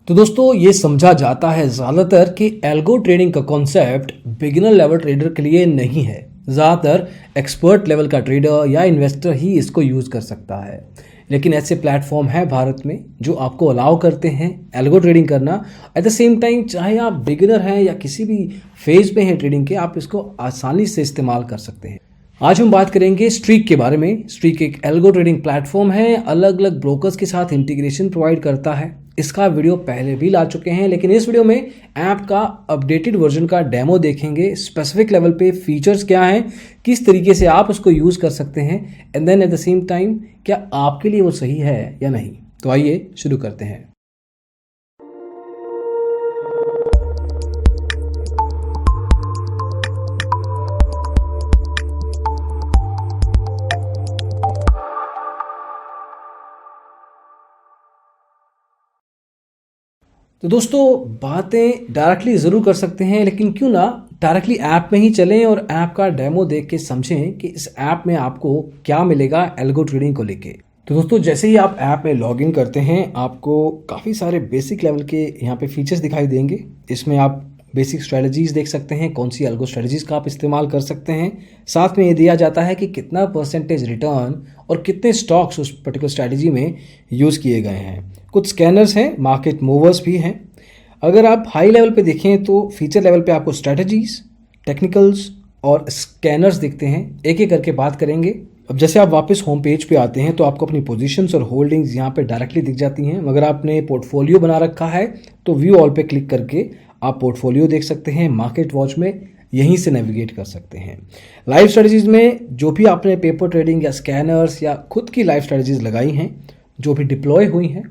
तो दोस्तों ये समझा जाता है ज़्यादातर कि एल्गो ट्रेडिंग का कॉन्सेप्ट बिगिनर लेवल ट्रेडर के लिए नहीं है। ज़्यादातर एक्सपर्ट लेवल का ट्रेडर या इन्वेस्टर ही इसको यूज़ कर सकता है। लेकिन ऐसे प्लेटफॉर्म है भारत में जो आपको अलाउ करते हैं एल्गो ट्रेडिंग करना। एट द सेम टाइम चाहे आप बिगिनर हैं या किसी भी फेज पे हैं ट्रेडिंग के, आप इसको आसानी से इस्तेमाल कर सकते हैं। आज हम बात करेंगे स्ट्रीक के बारे में। स्ट्रीक एक एल्गो ट्रेडिंग प्लेटफॉर्म है, अलग अलग ब्रोकर्स के साथ इंटीग्रेशन प्रोवाइड करता है। इसका वीडियो पहले भी ला चुके हैं, लेकिन इस वीडियो में ऐप का अपडेटेड वर्जन का डेमो देखेंगे। स्पेसिफिक लेवल पे फीचर्स क्या हैं, किस तरीके से आप उसको यूज़ कर सकते हैं, and then at the same time क्या आपके लिए वो सही है या नहीं। तो आइए शुरू करते हैं। तो दोस्तों बातें डायरेक्टली ज़रूर कर सकते हैं, लेकिन क्यों ना डायरेक्टली ऐप में ही चलें और ऐप का डेमो देख के समझें कि इस ऐप में आपको क्या मिलेगा एल्गो ट्रेडिंग को लेके। तो दोस्तों जैसे ही आप ऐप में लॉगिन करते हैं, आपको काफ़ी सारे बेसिक लेवल के यहाँ पे फीचर्स दिखाई देंगे। इसमें आप बेसिक स्ट्रेटजीज देख सकते हैं, कौन सी एल्गो स्ट्रेटजीज का आप इस्तेमाल कर सकते हैं। साथ में ये दिया जाता है कि कितना परसेंटेज रिटर्न और कितने स्टॉक्स उस पर्टिकुलर स्ट्रेटजी में यूज़ किए गए हैं। कुछ स्कैनर्स हैं, मार्केट मूवर्स भी हैं। अगर आप हाई लेवल पे देखें तो फीचर लेवल पे आपको स्ट्रेटजीज, टेक्निकल्स और स्कैनर्स दिखते हैं। एक एक करके बात करेंगे। अब जैसे आप वापस होम पेज पे आते हैं तो आपको अपनी पोजीशंस और होल्डिंग्स यहाँ पे डायरेक्टली दिख जाती हैं। अगर आपने पोर्टफोलियो बना रखा है तो व्यू ऑल पे क्लिक करके आप पोर्टफोलियो देख सकते हैं। मार्केट वॉच में यहीं से नेविगेट कर सकते हैं। लाइव स्ट्रेटजीज में जो भी आपने पेपर ट्रेडिंग या स्कैनर्स या खुद की लाइव स्ट्रेटजीज लगाई हैं, जो भी डिप्लॉय हुई हैं,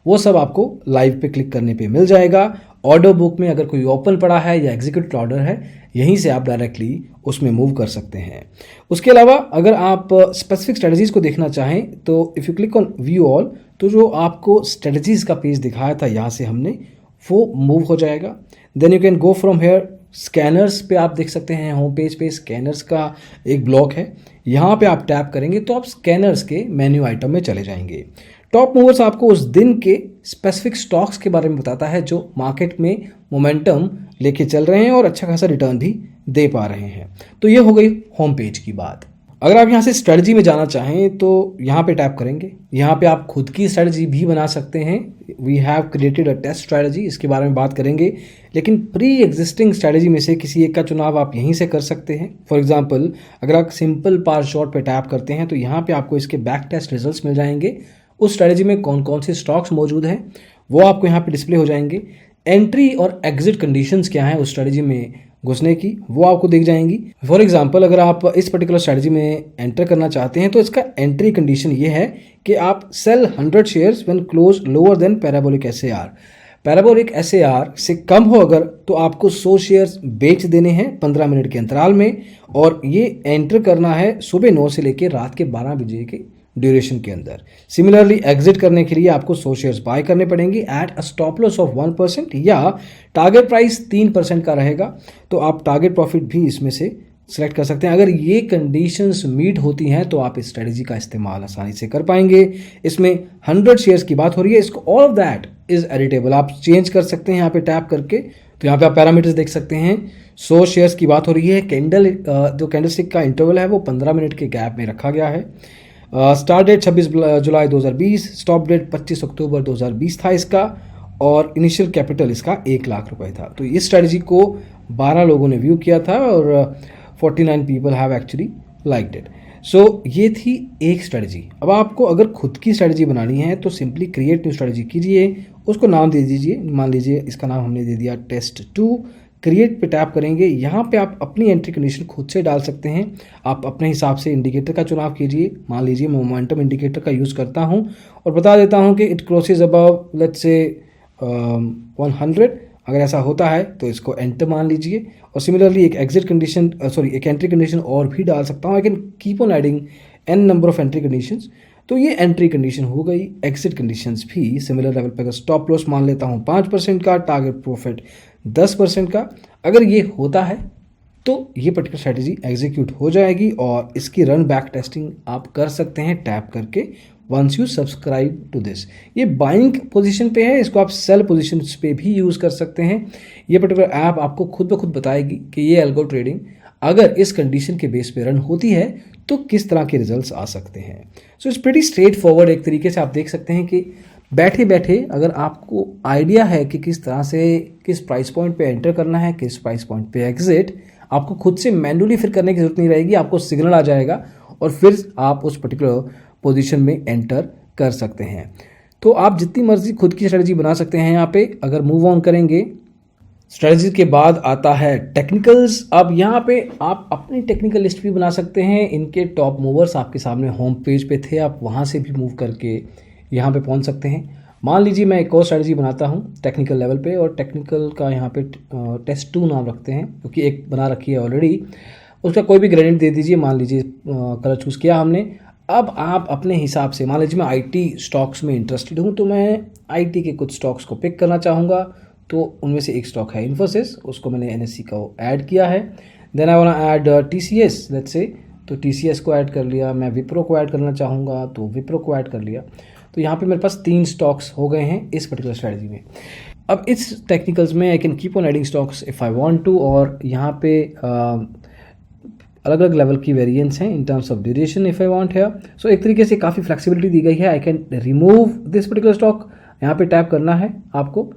वो सब आपको लाइव पे क्लिक करने पे मिल जाएगा। ऑर्डर बुक में अगर कोई ओपन पड़ा है या एग्जीक्यूट ऑर्डर है, यहीं से आप डायरेक्टली उसमें मूव कर सकते हैं। उसके अलावा अगर आप स्पेसिफिक स्ट्रेटजीज को देखना चाहें तो if you click on view all, तो जो आपको स्ट्रेटजीज का पेज दिखाया था यहाँ से हमने, वो मूव हो जाएगा। Then you can go from here. Scanners पे आप देख सकते हैं, होम पेज पे स्कैनर्स का एक ब्लॉक है। यहाँ पे आप टैप करेंगे तो आप स्कैनर्स के मेन्यू आइटम में चले जाएंगे। टॉप मूवर्स आपको उस दिन के स्पेसिफिक स्टॉक्स के बारे में बताता है जो मार्केट में मोमेंटम लेके चल रहे हैं और अच्छा खासा रिटर्न भी दे पा रहे हैं। तो ये हो गई होम पेज की बात। अगर आप यहाँ से स्ट्रेटजी में जाना चाहें तो यहाँ पे टैप करेंगे। यहाँ पे आप खुद की स्ट्रेटजी भी बना सकते हैं। We have created a test strategy, इसके बारे में बात करेंगे। लेकिन प्री एग्जिस्टिंग स्ट्रेटजी में से किसी एक का चुनाव आप यहीं से कर सकते हैं। फॉर एग्जांपल अगर आप सिंपल पार शॉर्ट पे टैप करते हैं तो यहाँ पे आपको इसके बैक टेस्ट रिजल्ट्स मिल जाएंगे। उस स्ट्रेटजी में कौन कौन से स्टॉक्स मौजूद हैं वो आपको यहाँ पे डिस्प्ले हो जाएंगे। एंट्री और एग्जिट कंडीशंस क्या हैं उस स्ट्रेटजी में घुसने की, वो आपको दिख जाएंगी। फॉर एग्जांपल अगर आप इस पर्टिकुलर स्ट्रेटजी में एंटर करना चाहते हैं तो इसका एंट्री कंडीशन ये है कि आप sell 100 shares when close lower than parabolic SAR. Parabolic SAR से कम हो अगर तो आपको 100 शेयर्स बेच देने हैं 15 मिनट के अंतराल में, और ये एंटर करना है सुबह 9 से लेकर रात के 12 बजे के ड्यूरेशन के अंदर। सिमिलरली एग्जिट करने के लिए आपको 100 शेयर्स बाय करने पड़ेंगे at a stop loss of 1%, या टारगेट प्राइस 3% का रहेगा तो आप टारगेट प्रॉफिट भी इसमें से सेलेक्ट कर सकते हैं। अगर ये कंडीशंस मीट होती हैं तो आप इस स्ट्रेटजी का इस्तेमाल आसानी से कर पाएंगे। इसमें 100 शेयर्स की बात हो रही है, इसको all of that is editable, आप चेंज कर सकते हैं यहाँ पे टैप करके। तो यहाँ पे आप पैरामीटर्स देख सकते हैं। 100 शेयर्स की बात हो रही है। कैंडल जो कैंडलस्टिक का इंटरवल है वो 15 मिनट के गैप में रखा गया है। स्टार्ट डेट 26 जुलाई 2020, स्टॉप डेट 25 अक्टूबर 2020 था इसका, और इनिशियल कैपिटल इसका 1 लाख रुपए था। तो इस स्ट्रेटजी को 12 लोगों ने व्यू किया था और 49 people have actually liked it. So ये थी एक स्ट्रेटजी। अब आपको अगर खुद की स्ट्रेटजी बनानी है तो सिंपली क्रिएट न्यू स्ट्रेटजी कीजिए, उसको नाम दे दीजिए। मान लीजिए इसका नाम हमने दे दिया टेस्ट 2। क्रिएट पे टैप करेंगे। यहाँ पे आप अपनी एंट्री कंडीशन खुद से डाल सकते हैं। आप अपने हिसाब से इंडिकेटर का चुनाव कीजिए। मान लीजिए मैं मोमेंटम इंडिकेटर का यूज़ करता हूँ और बता देता हूँ कि it crosses above let's say 100। अगर ऐसा होता है तो इसको एंटर मान लीजिए। और सिमिलरली एक एग्जिट कंडीशन एक एंट्री कंडीशन और भी डाल सकता हूँ। आई can keep on adding n number of entry conditions. तो ये एंट्री कंडीशन हो गई। एग्जिट कंडीशंस भी सिमिलर लेवल पर, अगर स्टॉप लॉस मान लेता हूँ 5% का, टारगेट प्रॉफिट 10% का, अगर ये होता है तो ये पर्टिकुलर स्ट्रेटजी एग्जीक्यूट हो जाएगी और इसकी रन बैक टेस्टिंग आप कर सकते हैं टैप करके once you subscribe to this. ये बाइंग पोजीशन पे है, इसको आप सेल पोजीशन पे भी यूज़ कर सकते हैं। ये पर्टिकुलर ऐप आपको खुद ब खुद बताएगी कि ये एल्गो ट्रेडिंग अगर इस कंडीशन के बेस पे रन होती है तो किस तरह के रिजल्ट्स आ सकते हैं। So it's pretty straight forward. एक तरीके से आप देख सकते हैं कि बैठे बैठे अगर आपको आइडिया है कि किस तरह से किस प्राइस पॉइंट पे एंटर करना है, किस प्राइस पॉइंट पे एग्जिट, आपको खुद से मैन्युअली फिर करने की जरूरत नहीं रहेगी। आपको सिग्नल आ जाएगा और फिर आप उस पर्टिकुलर पोजीशन में एंटर कर सकते हैं। तो आप जितनी मर्जी खुद की स्ट्रेटजी बना सकते हैं। यहाँ पे अगर मूव ऑन करेंगे, स्ट्रेटजी के बाद आता है टेक्निकल्स। अब यहाँ पे आप अपनी टेक्निकल लिस्ट भी बना सकते हैं। इनके टॉप मूवर्स आपके सामने होम पेज पे थे, आप वहाँ से भी मूव करके यहाँ पे पहुँच सकते हैं। मान लीजिए मैं एक और स्ट्रेटजी बनाता हूँ टेक्निकल लेवल पे, और टेक्निकल का यहाँ पे टेस्ट 2 नाम रखते हैं क्योंकि एक बना रखी है ऑलरेडी। उसका कोई भी ग्रेडियंट दे दीजिए, मान लीजिए कलर चूज़ किया हमने। अब आप अपने हिसाब से, मान लीजिए मैं आईटी स्टॉक्स में इंटरेस्टेड हूँ, तो मैं आईटी के कुछ स्टॉक्स को पिक करना चाहूँगा। तो उनमें से एक स्टॉक है इन्फोसिस, उसको मैंने एनएससी को ऐड किया है। Then I want add TCS, let's say, तो टीसीएस को ऐड कर लिया। मैं विप्रो को ऐड करना चाहूँगा तो विप्रो को ऐड कर लिया। तो यहाँ पे मेरे पास 3 स्टॉक्स हो गए हैं इस पर्टिकुलर स्ट्रेटजी में। अब इस टेक्निकल्स में I can keep on adding stocks if I want to, और यहाँ पे अलग अलग लेवल की वेरिएंस हैं in terms of duration if I want है। सो एक तरीके से काफ़ी फ्लेक्सिबिलिटी दी गई है। I can remove this particular stock, यहाँ पे टैप करना है आपको।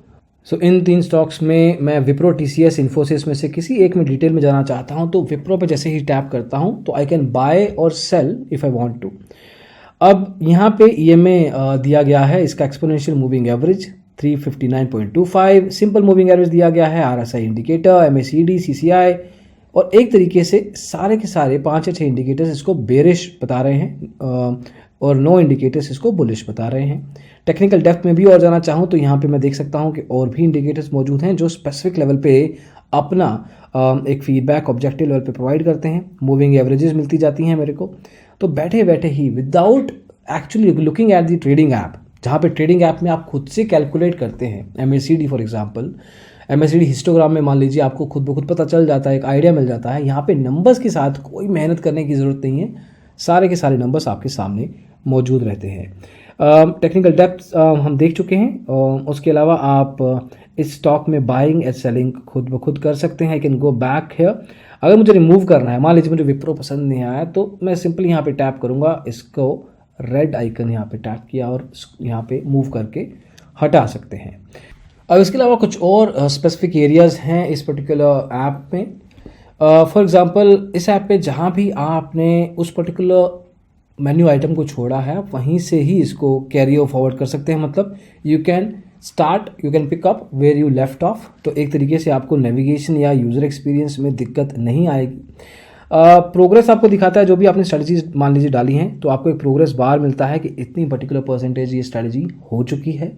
सो इन 3 स्टॉक्स में मैं विप्रो, टीसीएस, इन्फोसिस में से किसी एक में डिटेल में जाना चाहता हूँ, तो विप्रो पे जैसे ही टैप करता हूँ तो आई कैन बाय और sell if I want to. अब यहाँ पे ईएमए दिया गया है, इसका exponential moving average 359.25, simple moving average दिया गया है, आरएसआई इंडिकेटर, एमएसीडी, सीसीआई, और एक तरीके से सारे के सारे 5 या 6 इंडिकेटर्स इसको बेरिश बता रहे हैं और 9 इंडिकेटर्स इसको बुलिश बता रहे हैं। टेक्निकल डेप्थ में भी और जाना चाहूँ तो यहाँ पे मैं देख सकता हूँ कि और भी इंडिकेटर्स मौजूद हैं जो स्पेसिफिक लेवल पे अपना एक फीडबैक ऑब्जेक्टिव लेवल पे प्रोवाइड करते हैं। मूविंग एवरेजेस मिलती जाती हैं मेरे को। तो बैठे बैठे ही without actually looking at the trading app, जहाँ पे ट्रेडिंग ऐप में आप खुद से कैलकुलेट करते हैं, MACD for example, MACD histogram में मान लीजिए आपको खुद ब खुद पता चल जाता है, एक आइडिया मिल जाता है। यहाँ पे नंबर्स के साथ कोई मेहनत करने की ज़रूरत नहीं है, सारे के सारे नंबर्स आपके सामने मौजूद रहते हैं। टेक्निकल डेप्थ हम देख चुके हैं। उसके अलावा आप इस स्टॉक में बाइंग एंड सेलिंग खुद ब खुद कर सकते हैं। I can go back here. अगर मुझे रिमूव करना है, मान लीजिए मुझे विप्रो पसंद नहीं आया, तो मैं सिंपली यहाँ पे टैप करूँगा, इसको रेड आइकन यहाँ पे टैप किया और यहाँ पे मूव करके हटा सकते हैं। अब इसके अलावा कुछ और स्पेसिफिक एरियाज़ हैं इस पर्टिकुलर ऐप में। फॉर एग्जांपल इस ऐप पे जहाँ भी आपने उस पर्टिकुलर मेन्यू आइटम को छोड़ा है, आप वहीं से ही इसको कैरी फॉरवर्ड कर सकते हैं। मतलब you can pick up where you left off. तो एक तरीके से आपको नेविगेशन या यूज़र एक्सपीरियंस में दिक्कत नहीं आएगी। प्रोग्रेस आपको दिखाता है जो भी आपने स्ट्रेटजीज मान लीजिए डाली हैं, तो आपको एक प्रोग्रेस बार मिलता है कि इतनी पर्टिकुलर परसेंटेज ये स्ट्रेटजी हो चुकी है।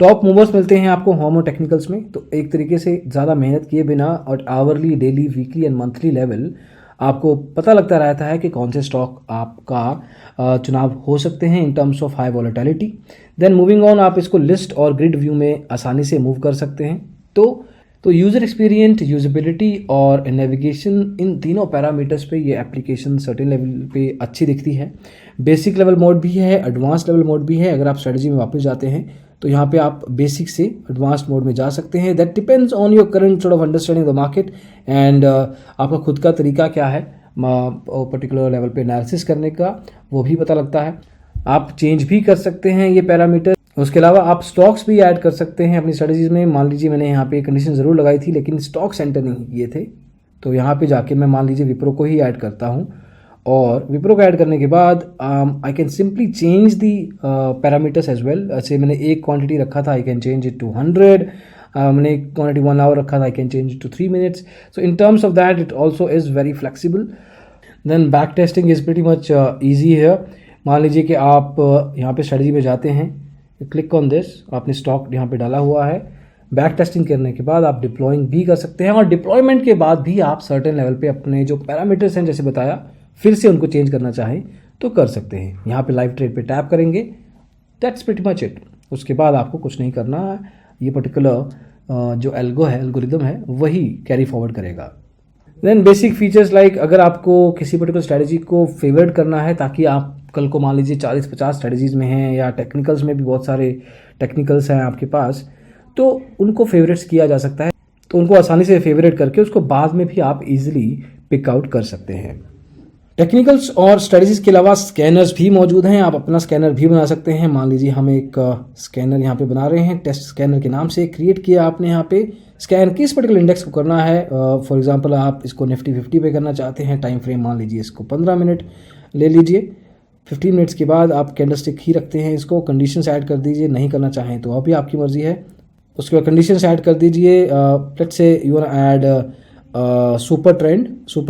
टॉप मूवर्स मिलते हैं आपको होमो टेक्निकल्स में। तो एक तरीके से ज़्यादा मेहनत किए बिना और hourly, daily, weekly and monthly level आपको पता लगता रहता है कि कौन से स्टॉक आपका चुनाव हो सकते हैं in terms of high volatility. Then moving on, आप इसको लिस्ट और ग्रिड व्यू में आसानी से मूव कर सकते हैं। तो यूज़र एक्सपीरियंस, यूजेबिलिटी और नेविगेशन, इन तीनों पैरामीटर्स पे ये एप्लीकेशन सर्टेन लेवल पे अच्छी दिखती है। बेसिक लेवल मोड भी है, एडवांस लेवल मोड भी है। अगर आप स्ट्रेटजी में वापस जाते हैं तो यहाँ पे आप बेसिक से एडवांस मोड में जा सकते हैं। That depends on your current sort of understanding the market and आपका खुद का तरीका क्या है पर्टिकुलर लेवल पे एनालिसिस करने का, वो भी पता लगता है। आप चेंज भी कर सकते हैं ये पैरामीटर। उसके अलावा आप स्टॉक्स भी ऐड कर सकते हैं अपनी स्ट्रेटजीज में। मान लीजिए मैंने यहाँ पे कंडीशन ज़रूर लगाई थी लेकिन स्टॉक्स एंटर नहीं किए थे, तो यहाँ पे जाके मैं मान लीजिए विप्रो को ही ऐड करता हूँ, और विप्रो को ऐड करने के बाद I can simply change the parameters as well. ऐसे मैंने एक क्वांटिटी रखा था, I can change it to 100। मैंने एक क्वांटिटी 1 आवर रखा था, I can change it to 3 minutes. So in terms of that it also is very flexible. Then back testing is pretty much easy है। मान लीजिए कि आप यहाँ पे स्ट्रेटजी में जाते हैं, क्लिक ऑन दिस, आपने स्टॉक यहाँ पे डाला हुआ है। बैक टेस्टिंग करने के बाद आप डिप्लॉइंग भी कर सकते हैं, और डिप्लॉयमेंट के बाद भी आप सर्टेन लेवल पे अपने जो पैरामीटर्स हैं जैसे बताया, फिर से उनको चेंज करना चाहें तो कर सकते हैं। यहाँ पे लाइव ट्रेड पे टैप करेंगे, दैट्स प्रीटी मच इट। उसके बाद आपको कुछ नहीं करना है। ये पर्टिकुलर जो एल्गोरिदम है वही कैरी फॉरवर्ड करेगा। देन बेसिक फीचर्स लाइक अगर आपको किसी पर्टिकुलर स्ट्रैटेजी को फेवरेट करना है ताकि आप कल को मान लीजिए 40-50 स्ट्रैटेजीज में हैं या टेक्निकल्स में भी बहुत सारे टेक्निकल्स हैं आपके पास, तो उनको फेवरेट्स किया जा सकता है। तो उनको आसानी से फेवरेट करके उसको बाद में भी आप इजीली पिक आउट कर सकते हैं। टेक्निकल्स और स्ट्रेटजीज के अलावा स्कैनर्स भी मौजूद हैं। आप अपना स्कैनर भी बना सकते हैं। मान लीजिए हम एक स्कैनर यहाँ पे बना रहे हैं, टेस्ट स्कैनर के नाम से क्रिएट किया आपने। यहाँ पे स्कैन किस पर्टिकुलर इंडेक्स को करना है, फॉर एग्जांपल आप इसको निफ्टी 50 पे करना चाहते हैं, टाइम फ्रेम मान लीजिए इसको 15 मिनट ले लीजिए। 15 मिनट्स के बाद आप कैंडलस्टिक ही रखते हैं, इसको कंडीशंस ऐड कर दीजिए, नहीं करना चाहें तो अभी आपकी मर्जी है। उसके बाद कंडीशंस ऐड कर दीजिए। Let's say you want add super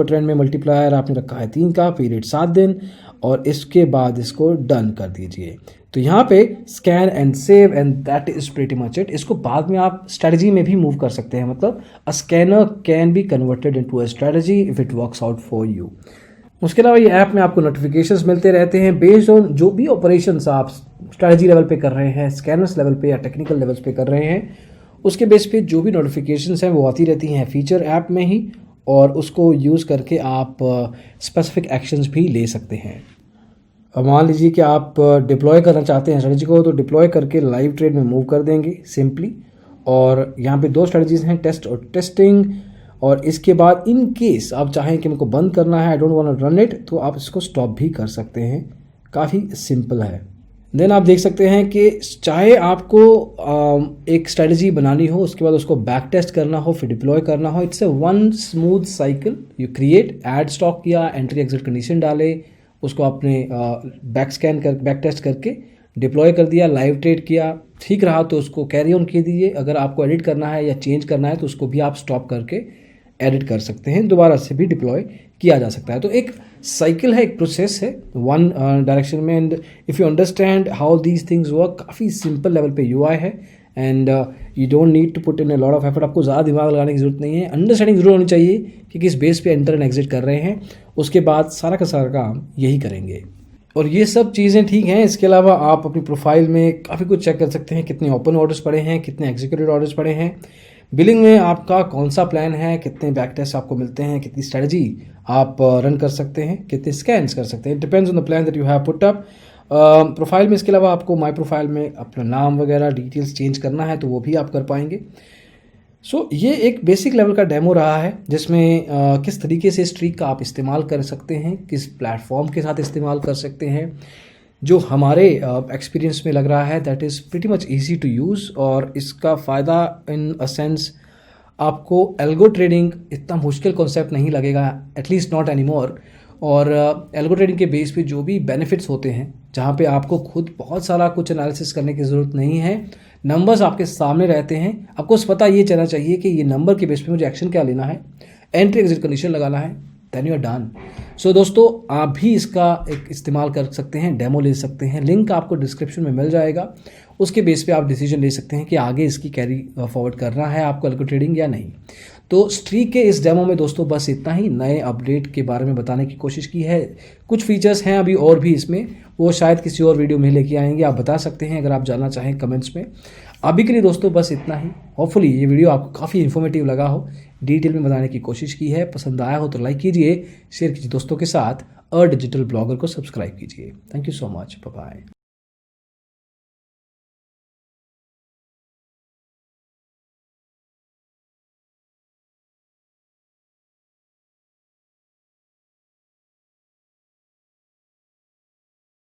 trend में मल्टीप्लायर आपने रखा है 3 का, पीरियड 7 दिन, और इसके बाद इसको डन कर दीजिए। तो यहाँ पे scan and save and that is pretty much it. इसको बाद में आप स्ट्रेटजी में भी मूव कर सकते हैं, मतलब a scanner can be converted into a strategy if it works out for you. उसके अलावा ये ऐप में आपको नोटिफिकेशंस मिलते रहते हैं बेस्ड ऑन जो भी ऑपरेशंस आप स्ट्रेटजी लेवल पे कर रहे हैं, स्कैनर्स लेवल पे या टेक्निकल लेवल्स पे कर रहे हैं, उसके बेस पे जो भी नोटिफिकेशंस हैं वो आती रहती हैं फीचर ऐप में ही, और उसको यूज़ करके आप स्पेसिफिक एक्शंस भी ले सकते हैं। अब मान लीजिए कि आप डिप्लॉय करना चाहते हैं स्ट्रेटजी को, तो डिप्लॉय करके लाइव ट्रेड में मूव कर देंगे सिंपली। और यहाँ पे 2 स्ट्रेटजीज हैं, टेस्ट और टेस्टिंग। और इसके बाद इन केस आप चाहें कि मेरे को बंद करना है, I don't want to run it, तो आप इसको स्टॉप भी कर सकते हैं। काफ़ी सिंपल है। देन आप देख सकते हैं कि चाहे आपको एक स्ट्रेटजी बनानी हो, उसके बाद उसको बैक टेस्ट करना हो, फिर डिप्लॉय करना हो, it's a one smooth cycle. You create, add stock किया, एंट्री एग्जिट कंडीशन डाले, उसको आपने बैक टेस्ट करके डिप्लॉय कर दिया, लाइव ट्रेड किया, ठीक रहा तो उसको कैरी ऑन किए दीजिए। अगर आपको एडिट करना है या चेंज करना है तो उसको भी आप स्टॉप करके एडिट कर सकते हैं, दोबारा से भी डिप्लॉय किया जा सकता है। तो एक साइकिल है, एक प्रोसेस है वन डायरेक्शन में। And if you understand how these things work, काफ़ी सिंपल लेवल पे यूआई है and you don't need to put in a lot of effort. आपको ज़्यादा दिमाग लगाने की जरूरत नहीं है, अंडरस्टैंडिंग जरूर होनी चाहिए कि किस बेस पे एंटर एंड एग्जिट कर रहे हैं, उसके बाद सारा का सारा काम यही करेंगे। और ये सब चीज़ें ठीक हैं। इसके अलावा आप अपनी प्रोफाइल में काफ़ी कुछ चेक कर सकते हैं, कितने ओपन ऑर्डर्स पड़े हैं, कितने एग्जीक्यूटेड ऑर्डर्स पड़े हैं, बिलिंग में आपका कौन सा प्लान है, कितने बैक टेस्ट आपको मिलते हैं, कितनी स्ट्रेटजी आप रन कर सकते हैं, कितने स्कैन्स कर सकते हैं। Depends on the plan that you have put up. Profile में इसके अलावा आपको माई प्रोफाइल में अपना नाम वगैरह डिटेल्स चेंज करना है तो वो भी आप कर पाएंगे। सो ये एक बेसिक लेवल का डेमो रहा है जिसमें किस तरीके से स्ट्रीक का आप इस्तेमाल कर सकते हैं, किस प्लेटफॉर्म के साथ इस्तेमाल कर सकते हैं। जो हमारे एक्सपीरियंस में लग रहा है that is pretty much easy to use, और इसका फ़ायदा इन अ सेंस आपको एल्गो ट्रेडिंग इतना मुश्किल कॉन्सेप्ट नहीं लगेगा, एटलीस्ट नॉट एनी मोर। और एल्गो ट्रेडिंग के बेस पे जो भी बेनिफिट्स होते हैं, जहाँ पे आपको खुद बहुत सारा कुछ एनालिसिस करने की ज़रूरत नहीं है, नंबर्स आपके सामने रहते हैं, आपको बस पता ये चलना चाहिए कि ये नंबर के बेस पे मुझे एक्शन क्या लेना है, एंट्री एग्जिट कंडीशन लगाना है, देन यू आर डन। सो दोस्तों, आप भी इसका एक इस्तेमाल कर सकते हैं, डेमो ले सकते हैं, लिंक आपको डिस्क्रिप्शन में मिल जाएगा। उसके बेस पे आप डिसीजन ले सकते हैं कि आगे इसकी कैरी फॉरवर्ड करना है आपको एल्गो ट्रेडिंग या नहीं। तो स्ट्रीक के इस डेमो में दोस्तों बस इतना ही, नए अपडेट के बारे में बताने की कोशिश की है। कुछ फीचर्स हैं अभी और भी इसमें, वो शायद किसी और वीडियो में लेके आएंगे, आप बता सकते हैं अगर आप जानना चाहें कमेंट्स में। अभी के लिए दोस्तों बस इतना ही। होपफुली ये वीडियो आपको काफ़ी इन्फॉर्मेटिव लगा हो, डिटेल में बताने की कोशिश की है। पसंद आया हो तो लाइक कीजिए, शेयर कीजिए दोस्तों के साथ, और डिजिटल ब्लॉगर को सब्सक्राइब कीजिए। Thank you so much, bye bye.